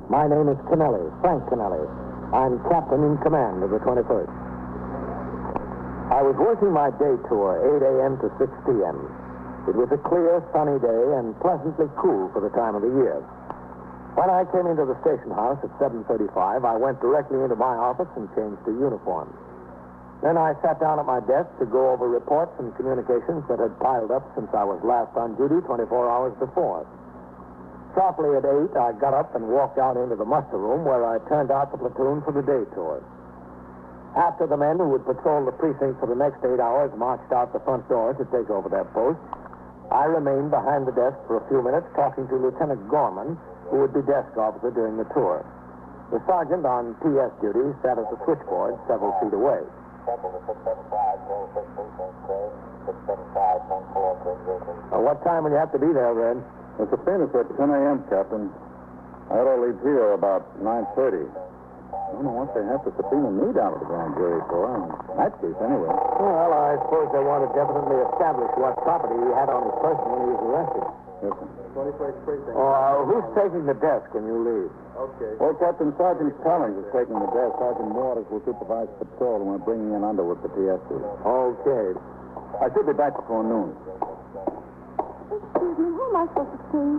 My name is Kennelly, Frank Kennelly. I'm captain in command of the 21st. I was working my day tour, 8 a.m. to 6 p.m. It was a clear, sunny day and pleasantly cool for the time of the year. When I came into the station house at 7:35, I went directly into my office and changed to uniform. Then I sat down at my desk to go over reports and communications that had piled up since I was last on duty 24 hours before. Sharply at 8, I got up and walked out into the muster room where I turned out the platoon for the day tour. After the men who would patrol the precinct for the next 8 hours marched out the front door to take over their posts, I remained behind the desk for a few minutes talking to Lieutenant Gorman, who would be desk officer during the tour. The sergeant on PS duty sat at the switchboard several feet away. What time will you have to be there, Red? The subpoena's at 10 a.m., Captain. I ought to leave here about 9:30. I don't know what they have to subpoena me down to the grand jury for. In that case, anyway. Well, I suppose they want to definitely establish what property he had on his person when he was arrested. Yes, sir. 21st Precinct. Who's taking the desk when you leave? Okay. Well, Captain Sergeant Collins is taking the desk. Sergeant Waters will supervise patrol, and we're bringing in Underwood for PS duty. Okay. I should be back before noon. Excuse me, how am I supposed to see?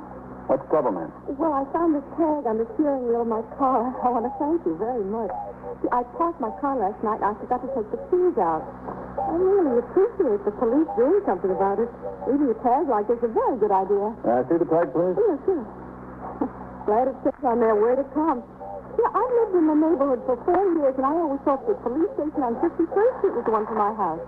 What's the trouble, ma'am? Well, I found this tag on the steering wheel of my car. I want to thank you very much. See, I parked my car last night, and I forgot to take the keys out. I really appreciate the police doing something about it. Leaving a tag like this is a very good idea. See the tag, please? Yeah, sure. Glad it says on there where to come. Yeah, I lived in the neighborhood for 4 years, and I always thought the police station on 51st Street was the one for my house.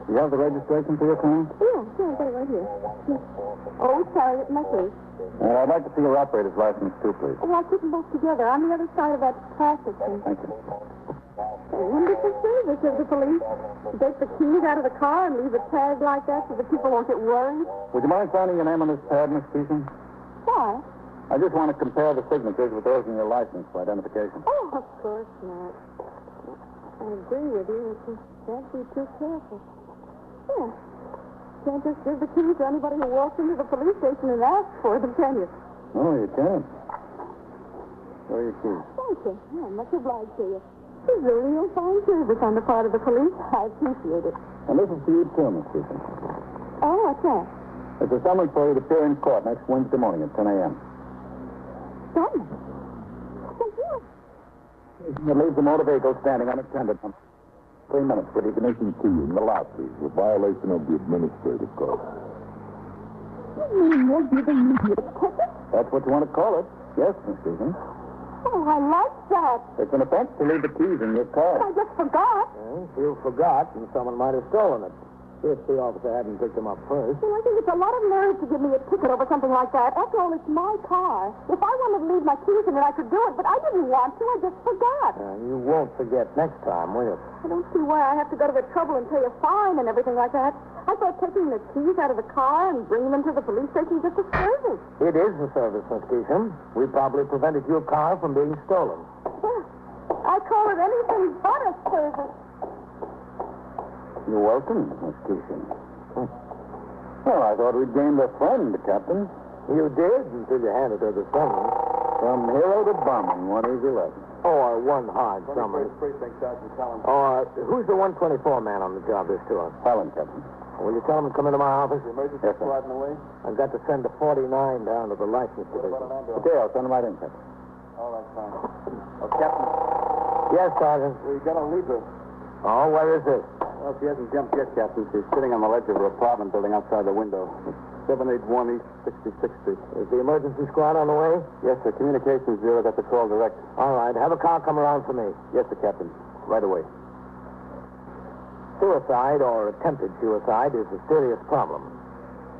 You have the registration for your car? Yeah, I got it right here. Yeah. Oh, sorry, my case. And I'd like to see your operator's license, too, please. Oh, I'll keep them both together on the other side of that traffic thing. Thank you. A wonderful service of the police. Take the keys out of the car and leave a tag like that so that people won't get worried. Would you mind signing your name on this pad, Miss Keeson? Why? I just want to compare the signatures with those in your license for identification. Oh, of course not. I agree with you. You can't be too careful. Yeah. Can't just give the keys to anybody who walks into the police station and asks for them, can you? Oh, you can. Show your keys. Thank you. I'm much obliged to you. This is a real fine service on the part of the police. I appreciate it. And this is for you, too, Miss Keeson. Oh, what's that? It's a summons for you to appear in court next Wednesday morning at 10 a.m. Summons? Well, what? It leaves the motor vehicle standing unattended. 3 minutes for the ignition key in the lock, please. A violation of the administrative code. You mean you're giving me a ticket? That's what you want to call it. Yes, Miss Keeson. Oh, I like that. It's an offense to leave the keys in your car. I just forgot. Well, if you forgot, and someone might have stolen it. If the officer hadn't picked him up first. Well, I think it's a lot of nerve to give me a ticket over something like that. After all, it's my car. If I wanted to leave my keys in it, I could do it, but I didn't want to. I just forgot. You won't forget next time, will you? I don't see why I have to go to the trouble and pay a fine and everything like that. I thought taking the keys out of the car and bringing them to the police station is just a service. It is a service, Miss Keesham. We probably prevented your car from being stolen. I call it anything but a service. You're welcome, Miss Keeson. Well, I thought we'd gained a friend, Captain. You did, until you handed her the summons. From hero to bum in one easy lesson. Or one hard summons. 21st Precinct, Sergeant Collins. Or who's the 124 man on the job this tour? Helen, Captain. Will you tell him to come into my office? The emergency Yes, sir. squad in the way? I've got to send a 49 down to the license division. What about an ambulance? Okay, I'll send him right in, Captain. All right, fine. Oh, Captain, Yes, Sergeant. we got to leave her. Oh, where is this? Well, she hasn't jumped yet, Captain. She's sitting on the ledge of her apartment building outside the window. 781 East 66th Street. Is the emergency squad on the way? Yes, sir. Communications Bureau got the call direct. All right. Have a car come around for me. Yes, sir, Captain. Right away. Suicide or attempted suicide is a serious problem.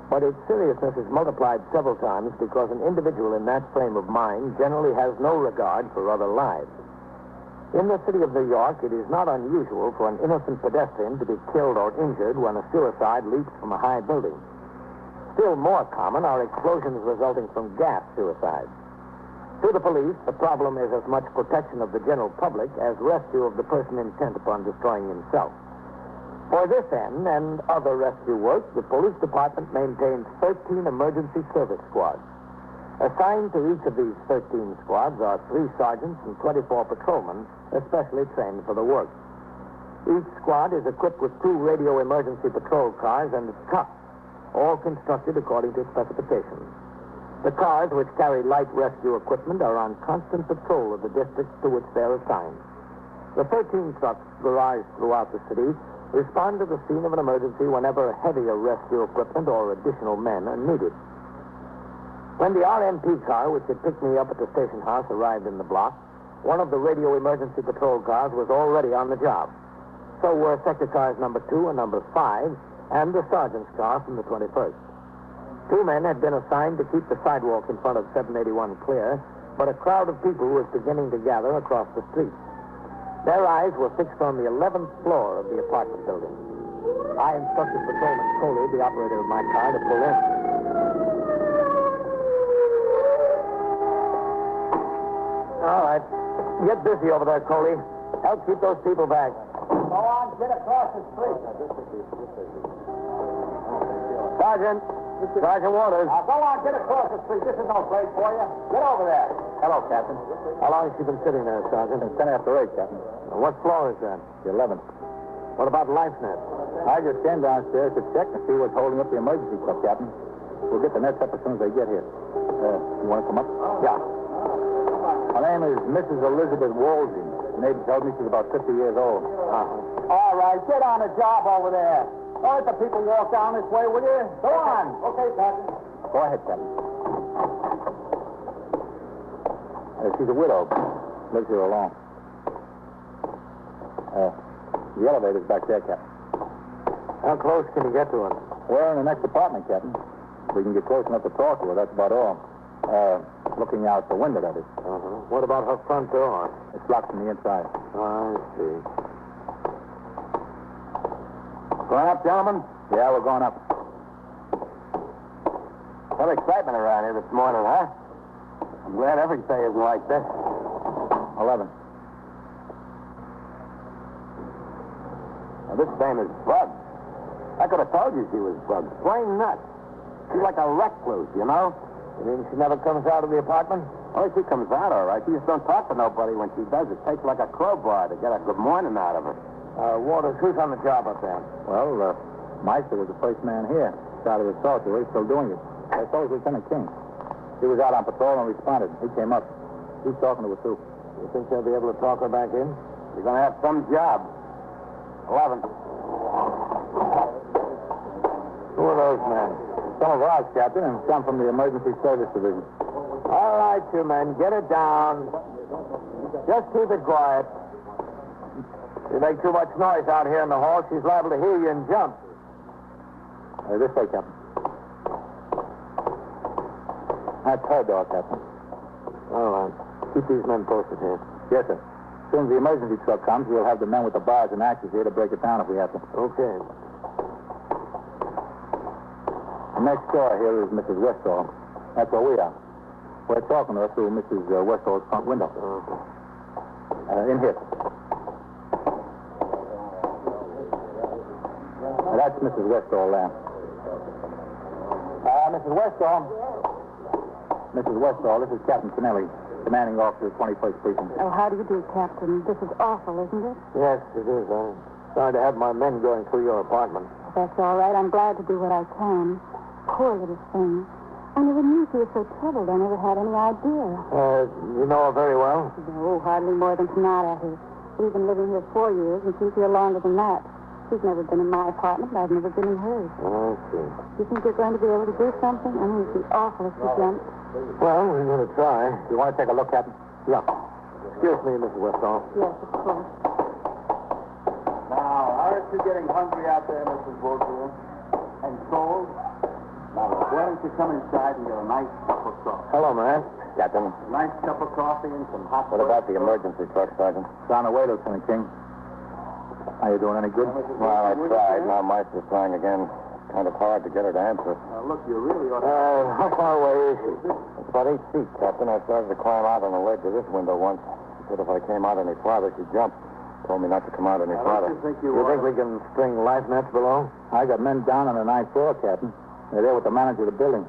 But its seriousness is multiplied several times because an individual in that frame of mind generally has no regard for other lives. In the city of New York, it is not unusual for an innocent pedestrian to be killed or injured when a suicide leaps from a high building. Still more common are explosions resulting from gas suicides. To the police, the problem is as much protection of the general public as rescue of the person intent upon destroying himself. For this end and other rescue work, the police department maintains 13 emergency service squads. Assigned to each of these 13 squads are 3 sergeants and 24 patrolmen, especially trained for the work. Each squad is equipped with 2 radio emergency patrol cars and trucks, all constructed according to specifications. The cars, which carry light rescue equipment, are on constant patrol of the districts to which they are assigned. The 13 trucks garaged throughout the city respond to the scene of an emergency whenever heavier rescue equipment or additional men are needed. When the RMP car, which had picked me up at the station house, arrived in the block, one of the radio emergency patrol cars was already on the job. So were sector cars number 2 and number 5, and the sergeant's car from the 21st. 2 men had been assigned to keep the sidewalk in front of 781 clear, but a crowd of people was beginning to gather across the street. Their eyes were fixed on the 11th floor of the apartment building. I instructed Patrolman Coley, the operator of my car, to pull in. All right. Get busy over there, Coley. Help keep those people back. Go on, get across the street. Sergeant. Sergeant Waters. Go on, get across the street. This is no place for you. Get over there. Hello, Captain. How long has she been sitting there, Sergeant? It's 10 after 8, Captain. What floor is that? The 11th. What about LifeNet? I just came downstairs to check and see what's holding up the emergency truck, Captain. We'll get the nets up as soon as they get here. You want to come up? Yeah. Her name is Mrs. Elizabeth Wolsey. The neighbor tells me she's about 50 years old. All right, get on the job over there. Don't let the people walk down this way, will you? Go on. Okay, Captain. Go ahead, Captain. She's a widow. Lives here alone. The elevator's back there, Captain. How close can you get to her? We're in the next apartment, Captain. We can get close enough to talk to her. That's about all. Looking out the window, that is. What about her front door? It's locked from the inside. I see. Going up, gentlemen? Yeah, we're going up. Some excitement around here this morning, huh? I'm glad every day isn't like this. 11. Now, this dame is bugged. I could have told you she was bugged. Plain nuts. She's like a recluse, you know? You mean she never comes out of the apartment? Oh, she comes out all right. She just don't talk to nobody when she does. It takes like a crowbar to get a good morning out of her. Waters, who's on the job up there? Well, Meister was the first man here. Started assault. He's still doing it. I told Lieutenant King. He was out on patrol and responded. He came up. He's talking to us, too. You think they'll be able to talk her back in? You're going to have some job. 11. Who are those men? Some of ours, Captain, and some from the Emergency Service Division. All right, you men, get it down. Just keep it quiet. If you make too much noise out here in the hall, she's liable to hear you and jump. This way, Captain. That's her door, Captain. All right. Keep these men posted here. Yes, sir. As soon as the emergency truck comes, we'll have the men with the bars and axes here to break it down if we have to. Okay. The next door here is Mrs. Westall. That's where we are. We're talking to her through Mrs. Westall's front window. In here. That's Mrs. Westall there. Mrs. Westall. Mrs. Westall, this is Captain Kennelly, commanding officer of 21st Precinct. Oh, how do you do, Captain? This is awful, isn't it? Yes, it is. I'm sorry to have my men going through your apartment. That's all right. I'm glad to do what I can. Poor little thing. I never knew she was so troubled. I never had any idea. You know her very well? No, hardly more than to nod at her. We've been living here 4 years, and she's here longer than that. She's never been in my apartment, and I've never been in hers. I see. Do you think you're going to be able to do something? I mean, it'd be awful if she jumped. Well, we're going to try. You want to take a look, Captain? Yeah. Excuse me, Mrs. Westall. Yes, of course. Now, aren't you getting hungry out there, Mrs. Woodrow? And cold? Now, why don't you come inside and get a nice cup of coffee? Hello, man. Captain. A nice cup of coffee and some hot What about the emergency truck, Sergeant? It's on the way, Lieutenant King. Are you doing any good? Well, I tried. Now Meister's trying again. Kind of hard to get her to answer. Look, you really ought to... How far away is she? It's about 8 feet, Captain. I started to climb out on the ledge of this window once. She said if I came out any farther, she'd jump. Told me not to come out any farther. You think we can string life nets below? I got men down on the 9th floor, Captain. They're there with the manager of the building.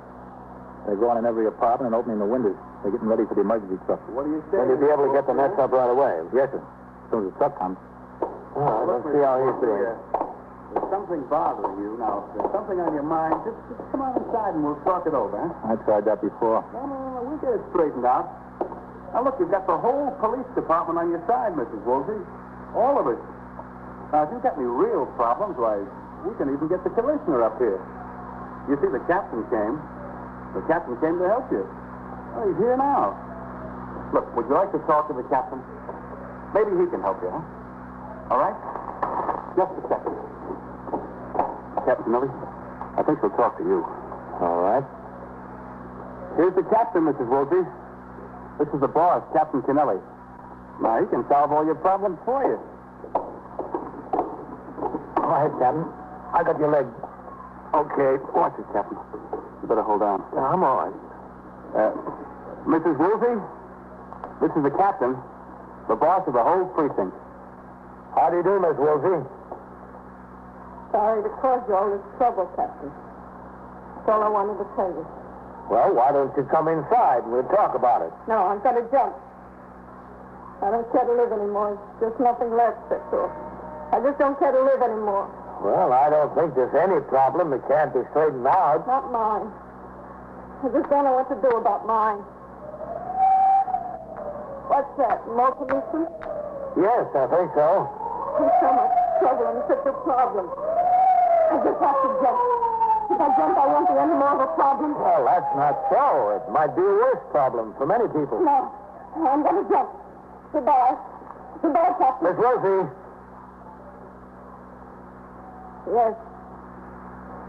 They're going in every apartment and opening the windows. They're getting ready for the emergency truck. What do you say? Then you'll be able to get the nets up right away. Yes, sir. As soon as the truck comes. Let's see how he's doing. There's something bothering you. Now, if there's something on your mind, just come on inside and we'll talk it over, huh? I tried that before. No, we'll get it straightened out. Now, look, you've got the whole police department on your side, Mrs. Woolsey. All of us. Now, if you've got any real problems, why, we can even get the commissioner up here. You see, the captain came. The captain came to help you. Well, he's here now. Look, would you like to talk to the captain? Maybe he can help you, huh? All right? Just a second. Captain Millie, I think she'll talk to you. All right. Here's the captain, Mrs. Woolsey. This is the boss, Captain Kennelly. Now, he can solve all your problems for you. Go ahead, Captain. I got your leg. Okay, watch it, Captain. You better hold on. I'm all right. Mrs. Woolsey, this is the captain, the boss of the whole precinct. How do you do, Miss Woolsey? Sorry to cause you all this trouble, Captain. That's all I wanted to tell you. Well, why don't you come inside and we'll talk about it? No, I've got to jump. I don't care to live anymore. There's just nothing left, that's all. I just don't care to live anymore. Well, I don't think there's any problem that can't be straightened out. Not mine. I just don't know what to do about mine. What's that? More policemen? Yes, I think so. There's so much trouble and such a problem. I just have to jump. If I jump, I won't be any more of a problem. Well, that's not so. It might be a worse problem for many people. No, I'm going to jump. Goodbye. Goodbye, Captain. Miss Woolsey, Yes.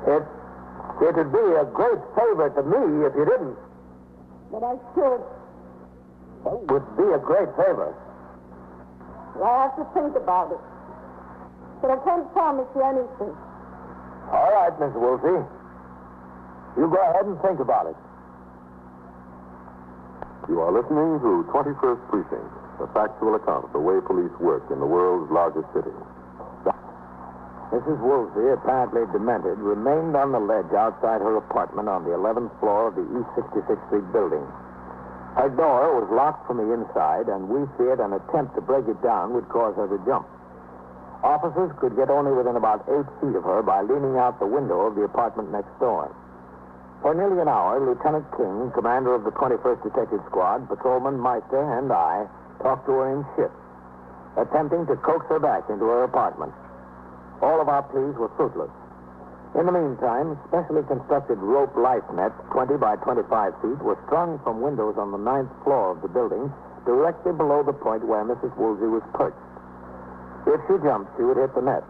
it'd be a great favor to me if you didn't. But I should. Well, it would be a great favor. I have to think about it. But I can't promise you anything. All right, Miss Woolsey. You go ahead and think about it. You are listening to 21st Precinct, a factual account of the way police work in the world's largest city. Mrs. Woolsey, apparently demented, remained on the ledge outside her apartment on the 11th floor of the East 66th Street building. Her door was locked from the inside, and we feared an attempt to break it down would cause her to jump. Officers could get only within about 8 feet of her by leaning out the window of the apartment next door. For nearly an hour, Lieutenant King, commander of the 21st Detective Squad, Patrolman Meister, and I talked to her in shifts, attempting to coax her back into her apartment. All of our pleas were fruitless. In the meantime, specially constructed rope life nets, 20 by 25 feet, were strung from windows on the 9th floor of the building, directly below the point where Mrs. Woolsey was perched. If she jumped, she would hit the net.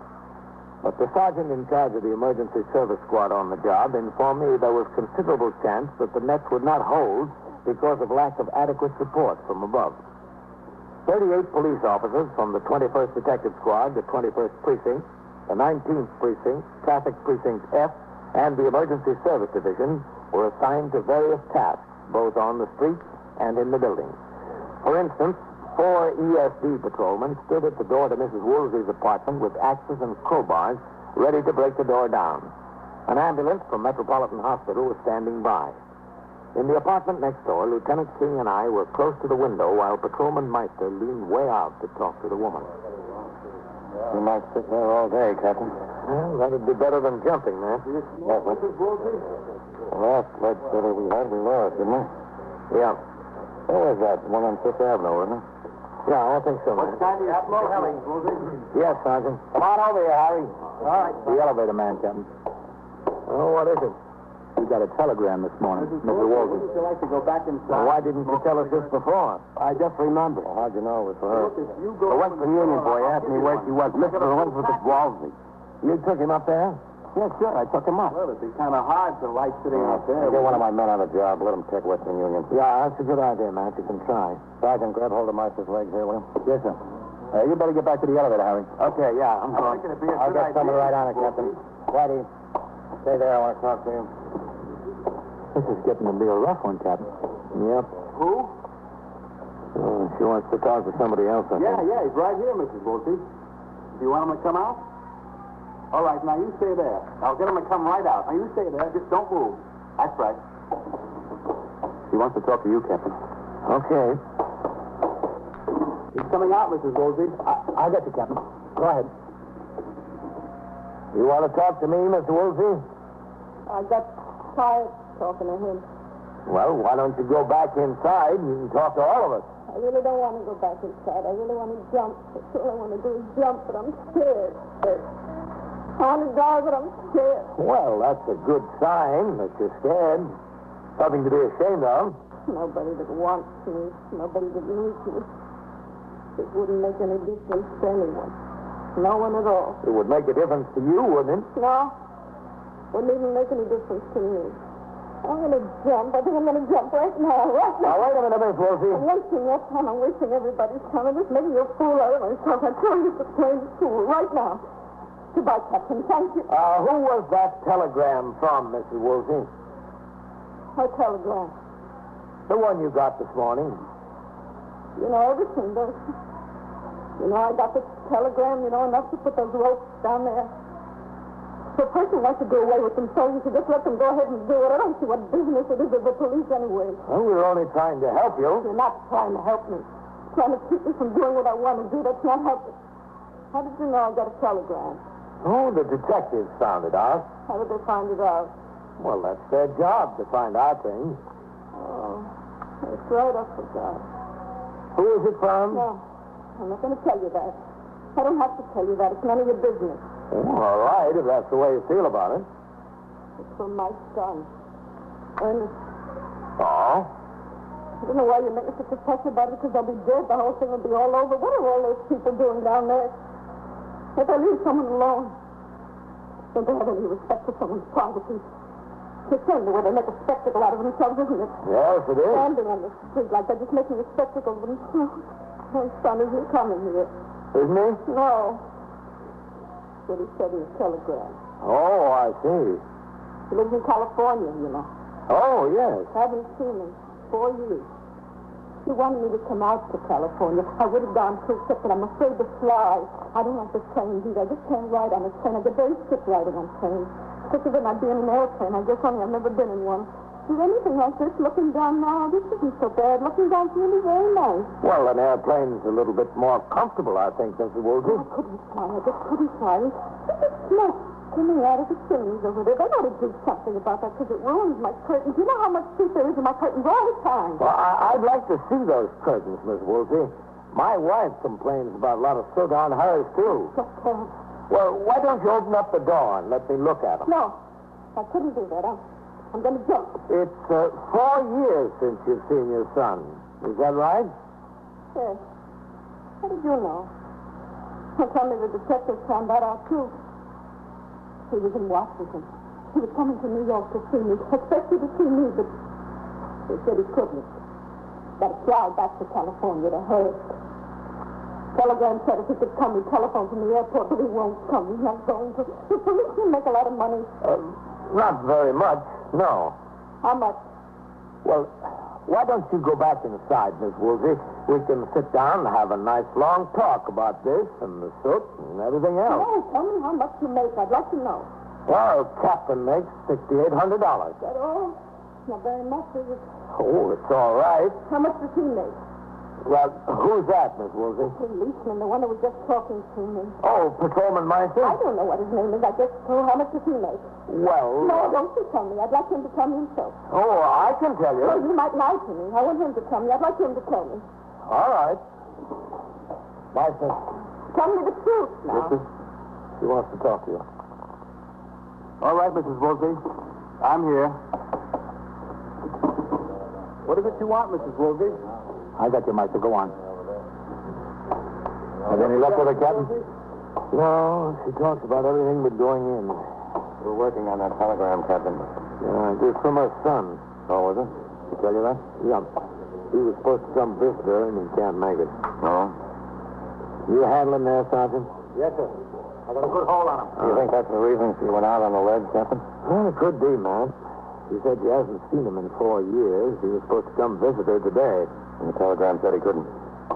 But the sergeant in charge of the emergency service squad on the job informed me there was considerable chance that the nets would not hold because of lack of adequate support from above. 38 police officers from the 21st Detective Squad, the 21st Precinct, the 19th Precinct, Traffic Precinct F, and the Emergency Service Division were assigned to various tasks, both on the streets and in the building. For instance, 4 ESD patrolmen stood at the door to Mrs. Woolsey's apartment with axes and crowbars ready to break the door down. An ambulance from Metropolitan Hospital was standing by. In the apartment next door, Lieutenant King and I were close to the window while Patrolman Meister leaned way out to talk to the woman. You might sit there all day, Captain. Well, that'd be better than jumping, man. Mrs. Woolsey? The last lead city we had, we lost, didn't we? Yeah. Where was that? One on Fifth Avenue, isn't it? Yeah, I think so, What man. kind do you have? No heli, Woolsey. Yes, Sergeant. Come on over here, Harry. All right. The elevator man, Captain. Oh, what is it? We got a telegram this morning, Mr. Would Woolsey. you like to go back inside? Well, why didn't you tell us this before? I just remembered. How'd you know it was for her? Look, if you go The Western Union boy asked me where she was. Mr. Elizabeth Woolsey. You took him up there? Yes, sure. I took him up. Well, it'd be kind of hard to light sitting out there. Get one of my men on the job. Let him take Western Union. Yeah, that's a good idea, Matt. You can try. Sergeant, grab hold of Meister's legs here, will you? Yes, sir. You better get back to the elevator, Harry. Okay, yeah, I'm I going. think it'd be a I'll good get someone idea. right on it, Captain. Righty. Stay there. I want to talk to you. This is getting to be a rough one, Captain. Yep. Who? She wants to talk to somebody else, I think. Yeah, he's right here, Mrs. Woolsey. Do you want him to come out? All right, now you stay there. I'll get him to come right out. Now you stay there. Just don't move. That's right. wants to talk to you, Captain. Okay. He's coming out, Mrs. Woolsey. I got you, Captain. Go ahead. You want to talk to me, Mr. Woolsey? I got tired talking to him. Well, why don't you go back inside and you can talk to all of us? I really don't want to go back inside. I really want to jump. That's all I want to do is jump, but I'm scared. I want to die, but I'm scared. Well, that's a good sign that you're scared. Something to be ashamed of. Nobody that wants me. Nobody that needs me. It wouldn't make any difference to anyone. No one at all. It would make a difference to you, wouldn't it? No. Wouldn't even make any difference to me. I'm going to jump. I think I'm going to jump right now. Right now. Now, wait a minute, Miss Woolsey. I'm wasting your time. I'm wasting everybody's time. I'm just making a fool out of myself. I'm throwing you to plain school right now. Goodbye, Captain. Thank you. Who was that telegram from, Mrs. Woolsey? A telegram. The one you got this morning. You know everything, don't you? You know, I got the telegram, you know, enough to put those ropes down there. If a person wants to do away with themselves, you should just let them go ahead and do it. I don't see what business it is of the police anyway. Well, we were only trying to help you. You're not trying to help me. Trying to keep me from doing what I want to do. That's not helping. How did you know I got a telegram? Oh, the detectives found it out. How did they find it out? Well, that's their job to find out things. Oh, that's right, I forgot. Who is it from? No, I'm not going to tell you that. I don't have to tell you that. It's none of your business. Oh, all right, if that's the way you feel about it. It's from my son, Ernest. Oh? I don't know why you're making such a fuss about it, because they'll be dead. The whole thing will be all over. What are all those people doing down there? If they leave someone alone, don't they have any respect for someone's privacy? It's a shame the way they make a spectacle out of themselves, isn't it? Yes, it is. Standing on the street like they're just making a spectacle of themselves. My son isn't coming here. Isn't he? No. That's what he said in his telegram. Oh, I see. He lives in California, you know. Oh, yes. Haven't seen him 4 years. He wanted me to come out to California. I would have gone too, except that I'm afraid to fly. I don't like the trains either. I just can't ride on a train. I get very sick riding on trains. Sick of it not being in an airplane. I guess only I've never been in one. Is anything like this looking down now? This isn't so bad. Looking down's really very nice. Well, an airplane's a little bit more comfortable, I think, Mrs. Woolsey. I couldn't fly. I just couldn't fly. Look at smoke coming out of the chimneys over there. They ought to do something about that because it ruins my curtains. You know how much heat there is in my curtains all the time. Well, I'd like to see those curtains, Miss Woolsey. My wife complains about a lot of soot on hers, too. Just can't. Well, why don't you open up the door and let me look at them? No, I couldn't do that. I'm going to jump. It's 4 years since you've seen your son. Is that right? Yes. How did you know? Well, tell me the detective found that out, too. He was in Washington. He was coming to New York to see me. Expected to see me, but he said he couldn't. Got to fly back to California to hurry. Telegram said if he could come, he'd telephone from the airport, but he won't come. He's not going to. The police can make a lot of money. Not very much, no. How much? Well, why don't you go back inside, Miss Woolsey? We can sit down and have a nice long talk about this and the soot and everything else. No, tell me how much you make. I'd like to know. Well, Captain makes $6,800. Is that all? Not very much, is it? Oh, it's all right. How much does he make? Well, who's that, Miss Woolsey? Policeman, the one that was just talking to me. Oh, Patrolman Meister? I don't know what his name is. I guess so. How much does he make? Well... No, don't you tell me. I'd like him to tell me himself. Oh, I can tell you. Well, you might lie to me. I want him to tell me. I'd like him to tell me. All right. Meister. Tell me the truth now. He wants to talk to you. All right, Mrs. Woolsey. I'm here. What is it you want, Mrs. Woolsey? I got you, Meister. Go on. Have any luck with her, Captain? No, she talks about everything but going in. We're working on that telegram, Captain. Yeah, it's from her son. Oh, was it? Did he tell you that? Yeah. He was supposed to come visit her, and he can't make it. No. You handling there, Sergeant? Yes, sir. I got a good hold on him. Do you think that's the reason she went out on the ledge, Captain? Well, it could be, man. She said she hasn't seen him in 4 years. He was supposed to come visit her today. And the telegram said he couldn't.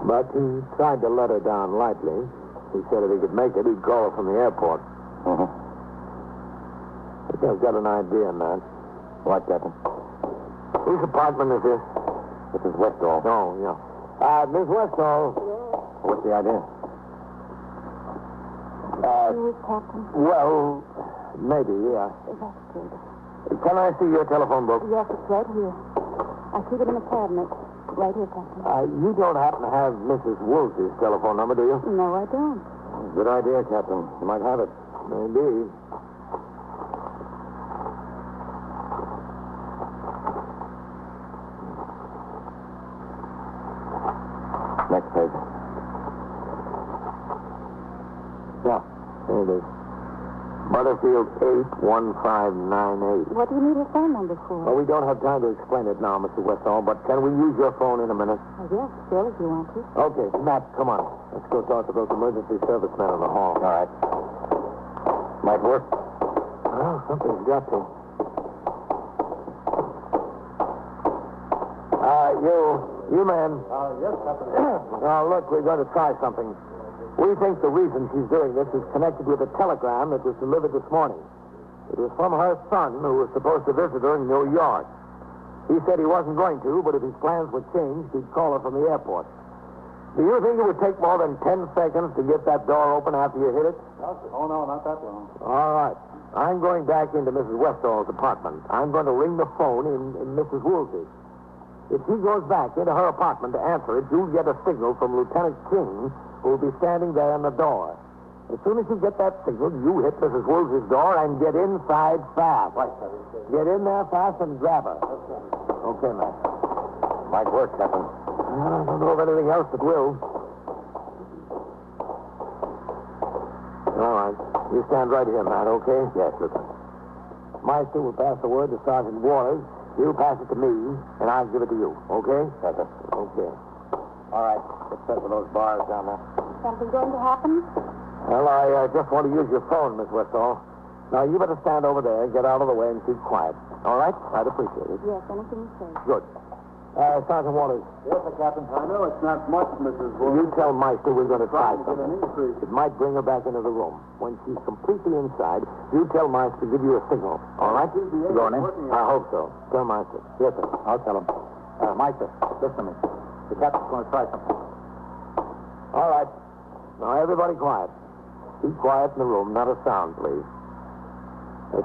But he tried to let her down lightly. He said if he could make it, he'd call her from the airport. Uh-huh. I think I've got an idea, man. What, Captain? Whose apartment is this? Mrs. Westall. Oh, yeah. Miss Westall. What's the idea? You, Captain? Well, maybe, yeah. That's good. Can I see your telephone book? Yes, it's right here. I keep it in the cabinet. Right here, Captain. You don't happen to have Mrs. Woolsey's telephone number, do you? No, I don't. Good idea, Captain. You might have it. Maybe. Next page. Yeah, there it is. Butterfield 81598. What do you need a phone number for? Well, we don't have time to explain it now, Mr. Westall, but can we use your phone in a minute? Yes, sure, if you want to. Okay, Matt, come on. Let's go talk to those emergency servicemen in the hall. All right. Might work. Well, something's got to. You man. Yes, Captain. Now, look, we're going to try something. We think the reason she's doing this is connected with a telegram that was delivered this morning. It was from her son, who was supposed to visit her in New York. He said he wasn't going to, but if his plans were changed, he'd call her from the airport. Do you think it would take more than 10 seconds to get that door open after you hit it? Oh, no, not that long. All right. I'm going back into Mrs. Westall's apartment. I'm going to ring the phone in Mrs. Woolsey's. If she goes back into her apartment to answer it, you'll get a signal from Lieutenant King, who will be standing there in the door. As soon as you get that signal, you hit Mrs. Woolsey's door and get inside fast. Right, Get in there fast and grab her. Okay, Matt. Might work, Captain. Well, I don't know of anything else that will. All right. You stand right here, Matt, okay? Yes, Lieutenant. Meister will pass the word to Sergeant Waters. He'll pass it to me, and I'll give it to you, okay? Yes, sir. Okay. All right. Get set for those bars down there. Something going to happen? Well, I just want to use your phone, Miss Westall. Now, you better stand over there, get out of the way, and keep quiet. All right? I'd appreciate it. Yes, anything you say. Good. Sergeant Waters, Yes, sir, Captain. I know it's not much, Mrs. you tell Meister we're going to try Trying to get an something. increase. It might bring her back into the room. When she's completely inside, you tell Meister to give you a signal. All right? You going in? I hope so. Tell Meister. Yes, sir. I'll tell him. Meister, listen to me. The captain's going to try something. All right. Now, everybody quiet. Keep quiet in the room. Not a sound, please.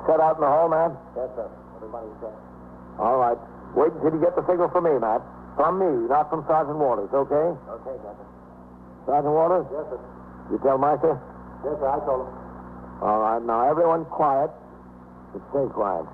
Set out in the hall, man? Yes, sir. Everybody's set. All right. Wait until you get the signal from me, Matt. From me, not from Sergeant Waters, okay? Okay, Captain. Sergeant Waters? Yes, sir. You tell Meister? Yes, sir, I told him. All right. Now, everyone quiet. Just stay quiet.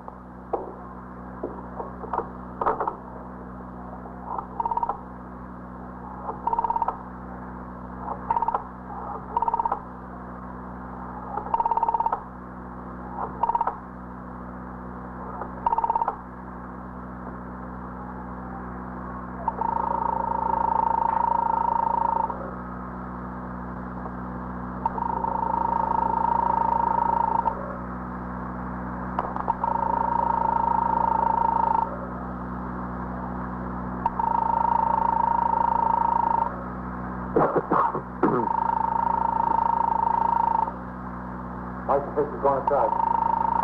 Meister thinks he's going to try.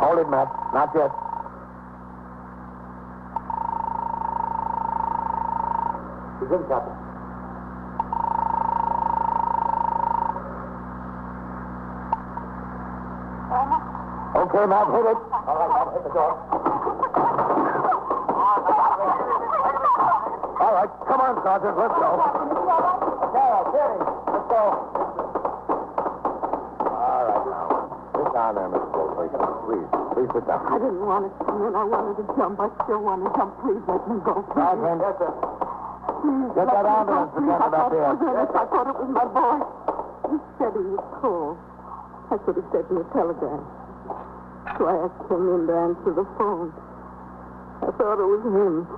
Hold it, Matt. Not yet. He's in, Captain. Okay, Matt, hit it. All right, Captain, hit the door. All right. Come on, Sergeant. Let's go. Okay, let's go. All right, now. Sit down there, Mrs. Woolsey. Please sit down. I didn't want to come in. I wanted to jump. I still want to jump. Please let me go. Sergeant. Yes, sir. Please Get let that me go, ambulance please. attendant I up thought it here. was Ernest. I thought it was my boy. He said he was cold. I could have said in the telegram. So I asked him in to answer the phone. I thought it was him.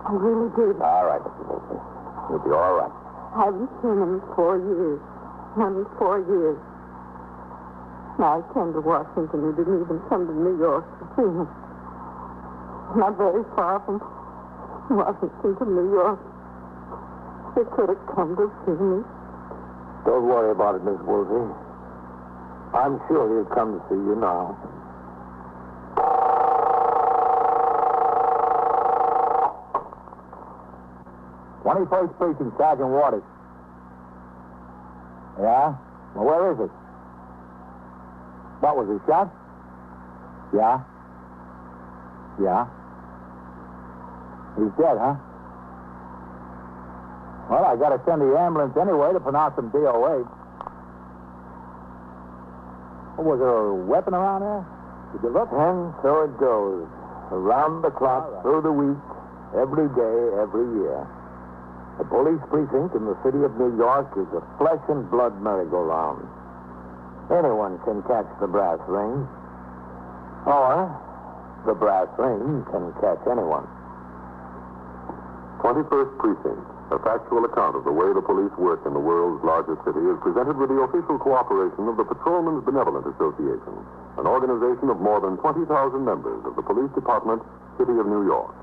I really did. All right, Mrs. Woolsey. You'll be all right. I haven't seen him in 4 years. Not in 4 years. Now, I came to Washington. He didn't even come to New York to see him. Not very far from Washington to New York. He could have come to see me. Don't worry about it, Miss Woolsey. I'm sure he'll come to see you now. 21st Precinct, Sergeant Waters. Yeah? Well, where is it? What was he shot? Yeah? Yeah? He's dead, huh? Well, I gotta send the ambulance anyway to pronounce him DOA. Was there a weapon around there? Did you look? And so it goes. Around the clock, through the week, every day, every year. The police precinct in the city of New York is a flesh and blood merry-go-round. Anyone can catch the brass ring. Or the brass ring can catch anyone. 21st Precinct, a factual account of the way the police work in the world's largest city, is presented with the official cooperation of the Patrolmen's Benevolent Association, an organization of more than 20,000 members of the Police Department, City of New York.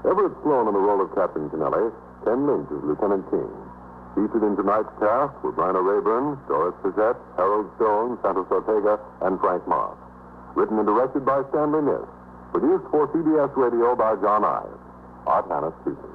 Everett Sloan in the role of Captain Kennelly, Ken Lynch as Lieutenant King. Featured in tonight's cast were Bryna Rayburn, Doris Fazette, Harold Stone, Santos Ortega, and Frank Moss. Written and directed by Stanley Niss. Produced for CBS Radio by John Ives. Art Hannah speaking.